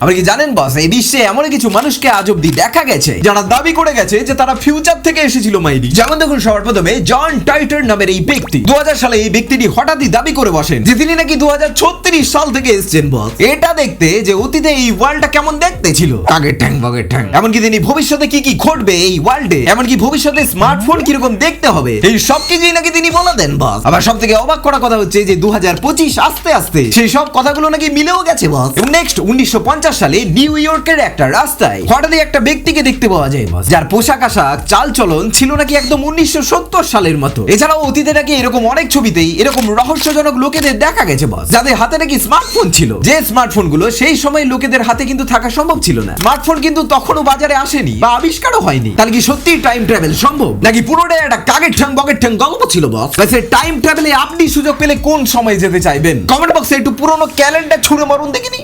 আপনি কি জানেন বস, এই বিশ্বে এমন কিছু মানুষকে আজ অব্দি দেখা গেছে যারা দাবি করে গেছে যে তারা ফিউচার থেকে এসেছিল মাইরি। যেমন দেখুন, সবার প্রথমে জন টাইটার নামের এই ব্যক্তি 2000 সালে এই ব্যক্তিটি হঠাৎই দাবি করে বসেন যে তিনি নাকি 2036 সাল থেকে এসেছেন বস, এটা দেখতে যে অতীতে এই ওয়ার্ল্ডটা কেমন দেখতে ছিল, কাগের ঠ্যাং বগের ঠ্যাং। এমনকি তিনি ভবিষ্যতে কি কি ঘটবে এই ওয়ার্ল্ডে, এমনকি ভবিষ্যতে স্মার্টফোন কিরকম দেখতে হবে, এই সব কিছুই নাকি তিনি বলে দেন বস। আবার সব থেকে অবাক করা কথা হচ্ছে যে 2025 আস্তে আস্তে সেই সব কথাগুলো নাকি মিলেও গেছে বস। এবং নেক্সট 1950 সালে নিউ ইয়র্কের একটা রাস্তায় হঠাৎই একটা ব্যক্তিকে দেখতে পাওয়া যায় বস, যার পোশাক আশাক চাল চলন ছিল নাকি একদম 1970 সালের মতো। এছাড়াও অতীতে নাকি এরকম অনেক ছবিতেই এরকম রহস্যজনক লোকেদের দেখা গেছে বস, যাদের হাতে নাকি স্মার্টফোন ছিল, যে স্মার্টফোন গুলো সেই সময় লোকেদের হাতে কিন্তু থাকা সম্ভব ছিল না। স্মার্টফোন কিন্তু তখনও বাজারে আসেনি বা আবিষ্কারও হয়নি। তাহলে কি সত্যি টাইম ট্রাভেল সম্ভব, নাকি পুরোটাই একটা কাগের ঠ্যাং বগের ঠ্যাং গল্প ছিল বস? টাইম ট্রাভেলে আপনি সুযোগ পেলে কোন সময় যেতে চাইবেন? কমেন্ট বক্সে একটু পুরোনো ক্যালেন্ডার ছুঁড়ে মারুন দেখিনি।